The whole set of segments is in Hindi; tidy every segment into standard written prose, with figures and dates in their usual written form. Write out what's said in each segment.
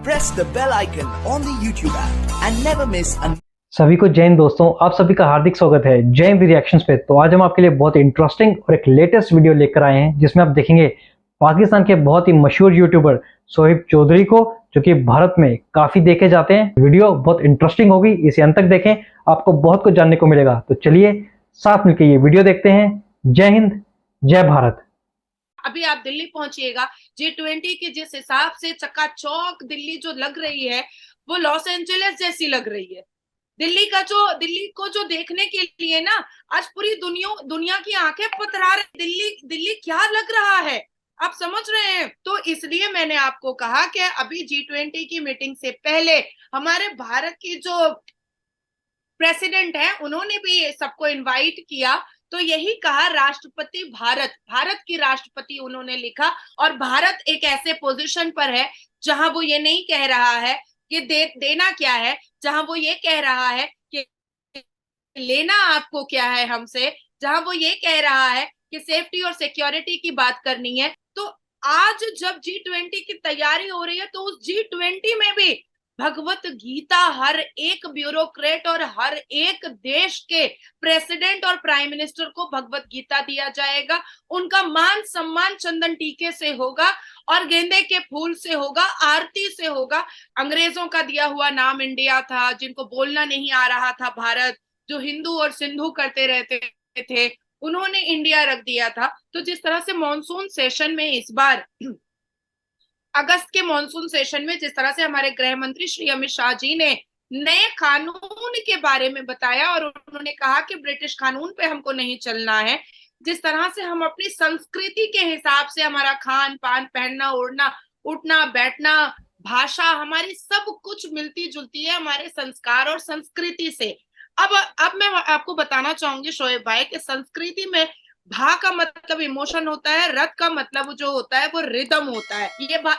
press the bell icon on the YouTube app and never miss an सभी को जय हिंद दोस्तों, आप सभी का हार्दिक स्वागत है जय हिंद रिएक्शंस पे। तो आज हम आपके लिए बहुत इंटरेस्टिंग और एक लेटेस्ट वीडियो लेकर आए हैं जिसमें आप देखेंगे पाकिस्तान के बहुत ही मशहूर यूट्यूबर शोएब चौधरी को, जो कि भारत में काफी देखे जाते हैं। वीडियो बहुत इंटरेस्टिंग होगी, इसे अंत तक देखें, आपको बहुत कुछ जानने को मिलेगा। तो चलिए साथ मिलकर ये वीडियो देखते हैं। जय हिंद, जय भारत। अभी आप दिल्ली पहुंचिएगा, G20 के जिस हिसाब से चकाचौक दिल्ली जो लग रही है वो लॉस एंजलिस जैसी लग रही है। दिल्ली को जो देखने के लिए ना आज पूरी दुनिया की आंखें पथरा रही। दिल्ली क्या लग रहा है, आप समझ रहे हैं। तो इसलिए मैंने आपको कहा कि अभी G20 की मीटिंग से पहले हमारे भारत की जो प्रेसिडेंट है उन्होंने भी सबको इनवाइट किया। तो यही कहा राष्ट्रपति भारत की राष्ट्रपति उन्होंने लिखा। और भारत एक ऐसे पोजीशन पर है जहां वो ये नहीं कह रहा है कि देना क्या है, जहां वो ये कह रहा है कि लेना आपको क्या है हमसे, जहां वो ये कह रहा है कि सेफ्टी और सिक्योरिटी की बात करनी है। तो आज जब G20 की तैयारी हो रही है तो उस G20 में भी भगवत गीता हर एक ब्यूरोक्रेट और हर एक देश के प्रेसिडेंट और प्राइम मिनिस्टर को भगवत गीता दिया जाएगा। उनका मान सम्मान चंदन टीके से होगा और गेंदे के फूल से होगा, आरती से होगा। अंग्रेजों का दिया हुआ नाम इंडिया था, जिनको बोलना नहीं आ रहा था भारत, जो हिंदू और सिंधु करते रहते थे, उन्होंने इंडिया रख दिया था। तो जिस तरह से मॉनसून सेशन में इस बार अगस्त के मॉनसून सेशन में जिस तरह से हमारे गृह मंत्री श्री अमित शाह जी ने नए कानून के बारे में बताया और उन्होंने कहा कि ब्रिटिश कानून पे हमको नहीं चलना है, जिस तरह से हम अपनी संस्कृति के हिसाब से हमारा खान पान, पहनना ओढ़ना, उठना बैठना, भाषा, हमारी सब कुछ मिलती जुलती है हमारे संस्कार और संस्कृति से। अब मैं आपको बताना चाहूंगी शोएब भाई कि संस्कृति में भा का मतलब इमोशन होता है, रथ का मतलब जो होता है वो रिदम होता है।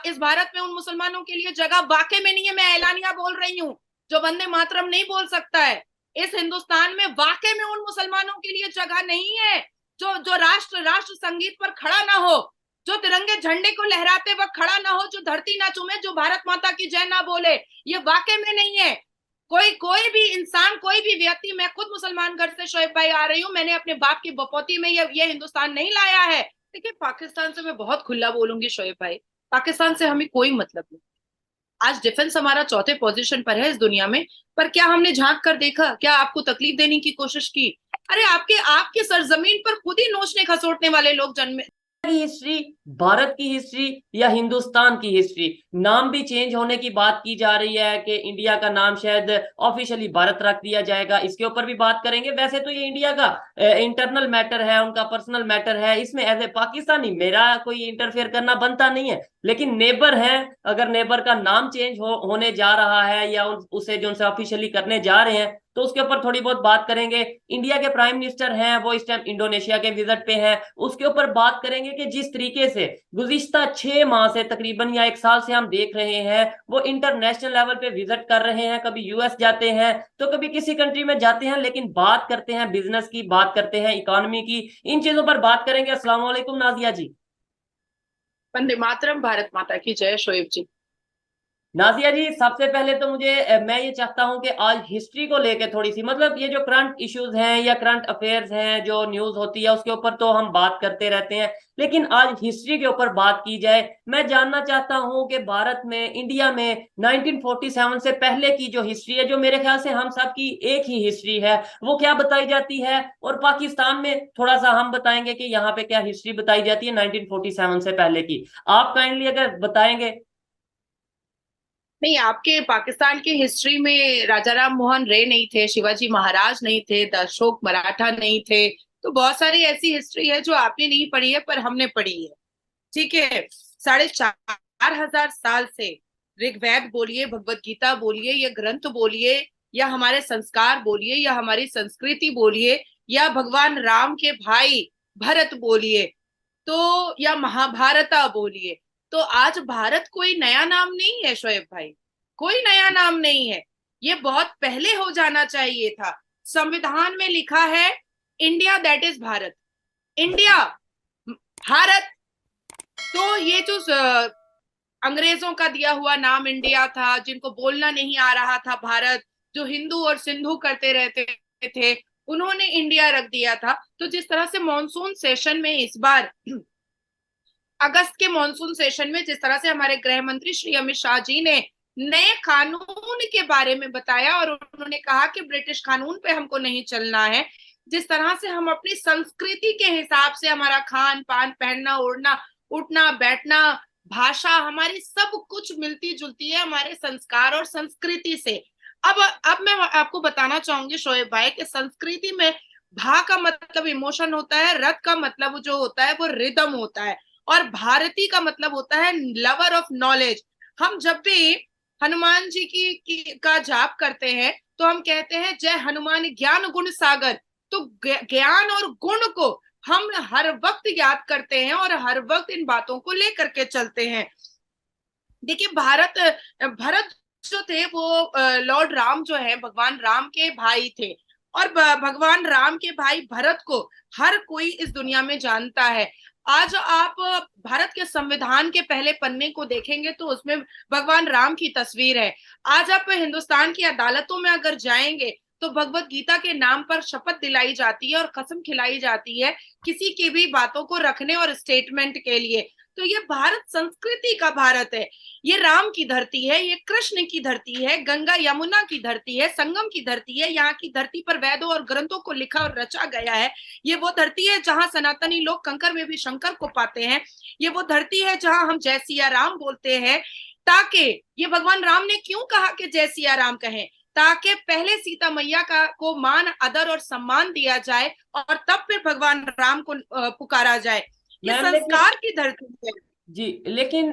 इस भारत में उन मुसलमानों के लिए जगह वाकई में नहीं है। मैं ऐलानिया बोल रही हूँ, जो वंदे मातरम नहीं बोल सकता है। इस हिंदुस्तान में वाकई में उन मुसलमानों के लिए जगह नहीं है जो राष्ट्र संगीत पर खड़ा ना हो, जो तिरंगे झंडे को लहराते वक्त खड़ा ना हो, जो धरती ना चूमे, जो भारत माता की जय ना बोले। ये वाकई में नहीं है। कोई भी इंसान, कोई भी व्यक्ति, मैं खुद मुसलमान घर से शोएब भाई आ रही हूँ, मैंने अपने बाप की बपौती में ये हिंदुस्तान नहीं लाया है। देखिए पाकिस्तान से मैं बहुत खुला बोलूंगी शोएब भाई, पाकिस्तान से हमें कोई मतलब नहीं। आज डिफेंस हमारा चौथे पोजीशन पर है इस दुनिया में, पर क्या हमने झांक कर देखा? क्या आपको तकलीफ देने की कोशिश की? अरे आपके सरजमीन पर खुद ही नोचने खसोटने वाले लोग जन्मे। की हिस्ट्री, भारत की हिस्ट्री या हिंदुस्तान की हिस्ट्री, नाम भी चेंज होने की बात की जा रही है कि इंडिया का नाम शायद ऑफिशियली भारत रख दिया जाएगा। इसके ऊपर भी बात करेंगे। वैसे तो ये इंडिया का इंटरनल मैटर है, उनका पर्सनल मैटर है, इसमें एज ए पाकिस्तानी मेरा कोई इंटरफेयर करना बनता नहीं है। लेकिन नेबर है, अगर नेबर का नाम चेंज होने जा रहा है या उसे जो उनसे ऑफिशियली करने जा रहे हैं तो उसके ऊपर थोड़ी बहुत बात करेंगे। इंडिया के प्राइम मिनिस्टर हैं, वो इस टाइम इंडोनेशिया के विजिट पे हैं, उसके ऊपर बात करेंगे कि जिस तरीके से गुज़िश्ता 6 माह से तकरीबन या 1 साल से हम देख रहे हैं वो इंटरनेशनल लेवल पे विजिट कर रहे हैं। कभी यूएस जाते हैं तो कभी किसी कंट्री में जाते हैं, लेकिन बात करते हैं बिजनेस की, बात करते हैं इकोनॉमी की, इन चीजों पर बात करेंगे। अस्सलाम वालेकुम नाजिया जी। वंदे मातरम, भारत माता की जय। शोएब जी, नाजिया जी, सबसे पहले तो मैं ये चाहता हूं कि आज हिस्ट्री को लेकर थोड़ी सी, मतलब ये जो करंट इश्यूज हैं या करंट अफेयर्स हैं, जो न्यूज होती है उसके ऊपर तो हम बात करते रहते हैं, लेकिन आज हिस्ट्री के ऊपर बात की जाए। मैं जानना चाहता हूं कि भारत में, इंडिया में 1947 से पहले की जो हिस्ट्री है, जो मेरे ख्याल से हम सब की एक ही हिस्ट्री है, वो क्या बताई जाती है, और पाकिस्तान में थोड़ा सा हम बताएंगे कि यहाँ पे क्या हिस्ट्री बताई जाती है 1947 से पहले की। आप काइंडली अगर बताएंगे। नहीं, आपके पाकिस्तान की हिस्ट्री में राजा राम मोहन रे नहीं थे, शिवाजी महाराज नहीं थे, अशोक मराठा नहीं थे। तो बहुत सारी ऐसी हिस्ट्री है जो आपने नहीं पढ़ी है पर हमने पढ़ी है। ठीक है, 4,500 साल से ऋग्वेद बोलिए, भगवत गीता बोलिए, या ग्रंथ बोलिए, या हमारे संस्कार बोलिए, या हमारी संस्कृति बोलिए, या भगवान राम के भाई भरत बोलिए, तो या महाभारता बोलिए, तो आज भारत कोई नया नाम नहीं है शोएब भाई, कोई नया नाम नहीं है। ये बहुत पहले हो जाना चाहिए था। संविधान में लिखा है India that is Bharat, India Bharat. तो ये जो अंग्रेजों का दिया हुआ नाम इंडिया था, जिनको बोलना नहीं आ रहा था भारत, जो हिंदू और सिंधु करते रहते थे, उन्होंने इंडिया रख दिया था। तो जिस तरह से मॉनसून सेशन में इस बार अगस्त के मॉनसून सेशन में जिस तरह से हमारे गृह मंत्री श्री अमित शाह जी ने नए कानून के बारे में बताया और उन्होंने कहा कि ब्रिटिश कानून पे हमको नहीं चलना है, जिस तरह से हम अपनी संस्कृति के हिसाब से हमारा खान पान, पहनना ओढ़ना, उठना बैठना, भाषा हमारी सब कुछ मिलती जुलती है हमारे संस्कार और संस्कृति से। अब मैं आपको बताना चाहूंगी शोएब भाई कि संस्कृति में भा का मतलब इमोशन होता है, रथ का मतलब जो होता है वो रिदम होता है, और भारती का मतलब होता है लवर ऑफ नॉलेज। हम जब भी हनुमान जी का जाप करते हैं तो हम कहते हैं जय हनुमान ज्ञान गुण सागर। तो ज्ञान और गुण को हम हर वक्त याद करते हैं और हर वक्त इन बातों को लेकर के चलते हैं। देखिए भरत जो थे वो लॉर्ड राम जो है भगवान राम के भाई थे, और भगवान राम के भाई भरत को हर कोई इस दुनिया में जानता है। आज आप भारत के संविधान के पहले पन्ने को देखेंगे तो उसमें भगवान राम की तस्वीर है। आज आप हिंदुस्तान की अदालतों में अगर जाएंगे तो भगवत गीता के नाम पर शपथ दिलाई जाती है और कसम खिलाई जाती है किसी की भी बातों को रखने और स्टेटमेंट के लिए। तो ये भारत संस्कृति का भारत है, ये राम की धरती है, ये कृष्ण की धरती है, गंगा यमुना की धरती है, संगम की धरती है। यहाँ की धरती पर वेदों और ग्रंथों को लिखा और रचा गया है। ये वो धरती है जहाँ सनातनी लोग कंकर में भी शंकर को पाते हैं। ये वो धरती है जहाँ हम जय सिया राम बोलते हैं। ताकि ये भगवान राम ने क्यों कहा कि जय सिया राम कहें, ताकि पहले सीता मैया को मान, आदर और सम्मान दिया जाए और तब फिर भगवान राम को पुकारा जाए। ये संस्कार की धरती है जी। लेकिन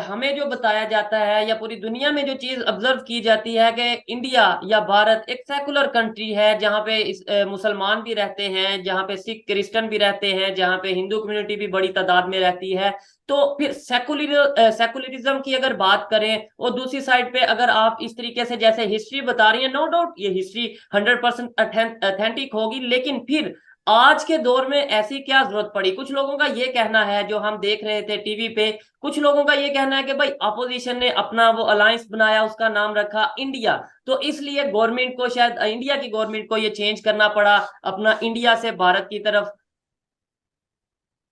हमें जो बताया जाता है या पूरी दुनिया में जो चीज ऑब्जर्व की जाती है कि इंडिया या भारत एक सेकुलर कंट्री है, जहाँ पे मुसलमान भी रहते हैं, जहाँ पे सिख क्रिश्चियन भी रहते हैं, जहाँ पे हिंदू कम्युनिटी भी बड़ी तादाद में रहती है। तो फिर सेकुलरिज्म की अगर बात करें और दूसरी साइड पे अगर आप इस तरीके से जैसे हिस्ट्री बता रही है, नो डाउट ये हिस्ट्री 100% ऑथेंटिक होगी, लेकिन फिर आज के दौर में ऐसी क्या जरूरत पड़ी? कुछ लोगों का ये कहना है, जो हम देख रहे थे टीवी पे, कुछ लोगों का ये कहना है कि भाई अपोजिशन ने अपना वो अलायंस बनाया, उसका नाम रखा इंडिया, तो इसलिए गवर्नमेंट को, शायद इंडिया की गवर्नमेंट को ये चेंज करना पड़ा अपना इंडिया से भारत की तरफ।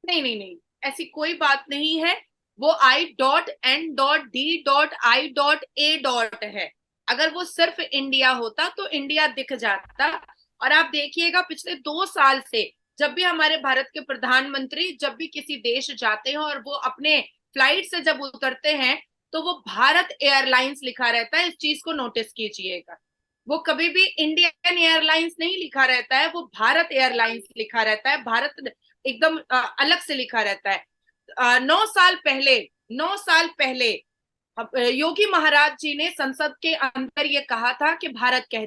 नहीं नहीं नहीं, ऐसी कोई बात नहीं है। वो I.N.D.I.A. है। अगर वो सिर्फ इंडिया होता तो इंडिया दिख जाता। और आप देखिएगा पिछले 2 साल से जब भी हमारे भारत के प्रधानमंत्री जब भी किसी देश जाते हैं और वो अपने फ्लाइट से जब उतरते हैं तो वो भारत एयरलाइंस लिखा रहता है। इस चीज को नोटिस कीजिएगा, वो कभी भी इंडियन एयरलाइंस नहीं लिखा रहता है, वो भारत एयरलाइंस लिखा रहता है। भारत एकदम अलग से लिखा रहता है। 9 साल पहले योगी महाराज जी ने संसद के अंदर ये कहा था कि भारत कह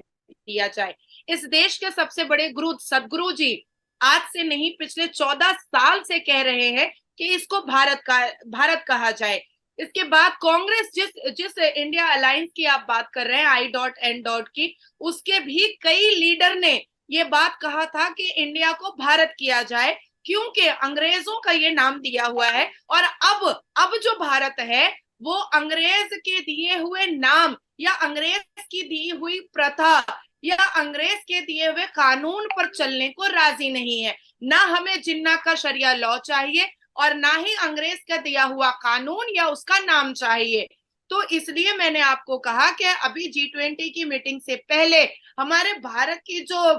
दिया जाए। इस देश के सबसे बड़े गुरु सदगुरु जी आज से नहीं पिछले 14 साल से कह रहे हैं कि इसको भारत कहा जाए। इसके बाद कांग्रेस जिस इंडिया अलायंस की आप बात कर रहे हैं I.N. की, उसके भी कई लीडर ने ये बात कहा था कि इंडिया को भारत किया जाए, क्योंकि अंग्रेजों का ये नाम दिया हुआ है। और अब जो भारत है वो अंग्रेज के दिए हुए नाम या अंग्रेज की दी हुई प्रथा या अंग्रेज के दिए हुए कानून पर चलने को राजी नहीं है। ना हमें जिन्ना का शरिया लॉ चाहिए और ना ही अंग्रेज का दिया हुआ कानून या उसका नाम चाहिए। तो इसलिए मैंने आपको कहा कि अभी G20 की मीटिंग से पहले हमारे भारत की जो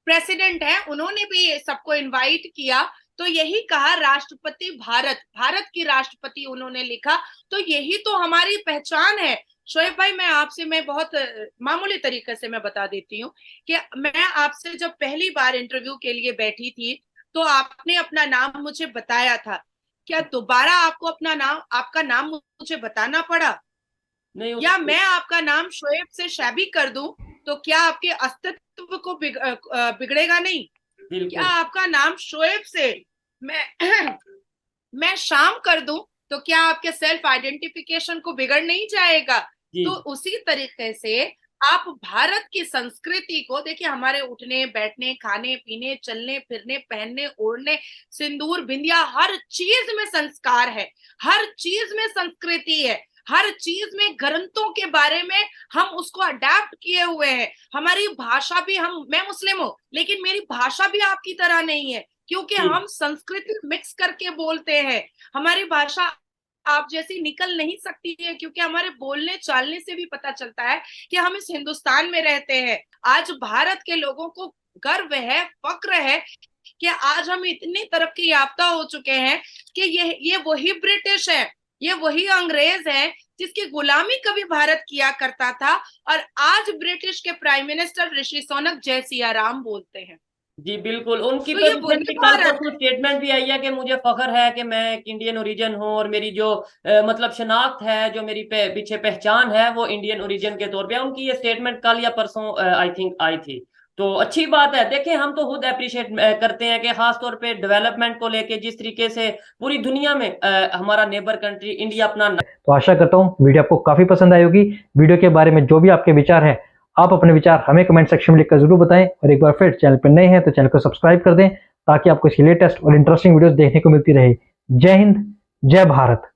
प्रेसिडेंट है उन्होंने भी सबको इनवाइट किया, तो यही कहा राष्ट्रपति भारत की राष्ट्रपति उन्होंने लिखा। तो यही तो हमारी पहचान है। शोएब भाई, मैं बहुत मामूली तरीके से मैं बता देती हूँ कि मैं आपसे जब पहली बार इंटरव्यू के लिए बैठी थी तो आपने अपना नाम मुझे बताया था। क्या दोबारा आपका नाम मुझे बताना पड़ा? नहीं, या मैं आपका नाम शोएब से शैबी कर दूं तो क्या आपके अस्तित्व को बिगड़ेगा नहीं? क्या आपका नाम शोएब से मैं शाम कर दूं तो क्या आपके सेल्फ आइडेंटिफिकेशन को बिगड़ नहीं जाएगा? तो उसी तरीके से आप भारत की संस्कृति को देखिए, हमारे उठने बैठने, खाने पीने, चलने फिरने, पहनने ओढ़ने, सिंदूर बिंदिया, हर चीज में संस्कार है, हर चीज में संस्कृति है, हर चीज में ग्रंथों के बारे में हम उसको अडेप्ट किए हुए हैं। हमारी भाषा भी, मैं मुस्लिम हूँ लेकिन मेरी भाषा भी आपकी तरह नहीं है, क्योंकि जी। हम संस्कृति मिक्स करके बोलते हैं। हमारी भाषा आप जैसी निकल नहीं सकती है, क्योंकि हमारे बोलने चालने से भी पता चलता है कि हम इस हिंदुस्तान में रहते हैं। आज भारत के लोगों को गर्व है, फक्र है कि आज हम इतनी तरक्की याफ्ता हो चुके हैं कि ये वही ब्रिटिश है, ये वही अंग्रेज है जिसकी गुलामी कभी भारत किया करता था, और आज ब्रिटिश के प्राइम मिनिस्टर ऋषि सुनक जय सिया राम बोलते हैं। जी बिल्कुल, उनकी तो तो ये रिसेंटली वही कल भारत परसों स्टेटमेंट भी आई है कि मुझे फख्र है कि मैं एक इंडियन ओरिजिन हूँ, और मेरी जो मतलब शनाख्त है, जो मेरी पीछे पहचान है, वो इंडियन ओरिजिन के तौर पे है। उनकी ये स्टेटमेंट कल या परसों आई थिंक आई थी। तो अच्छी बात है। देखें, हम तो खुद अप्रिशिएट करते हैं कि खास तौर पे डेवलपमेंट को लेके जिस तरीके से पूरी दुनिया में हमारा नेबर कंट्री इंडिया अपना। तो आशा करता हूँ वीडियो आपको काफी पसंद आई होगी। वीडियो के बारे में जो भी आपके विचार हैं, आप अपने विचार हमें कमेंट सेक्शन में लिखकर जरूर बताएं, और एक बार फिर चैनल पर नए हैं तो चैनल को सब्सक्राइब कर दें, ताकि आपको इसकी लेटेस्ट और इंटरेस्टिंग वीडियोस देखने को मिलती रहे। जय हिंद, जय भारत।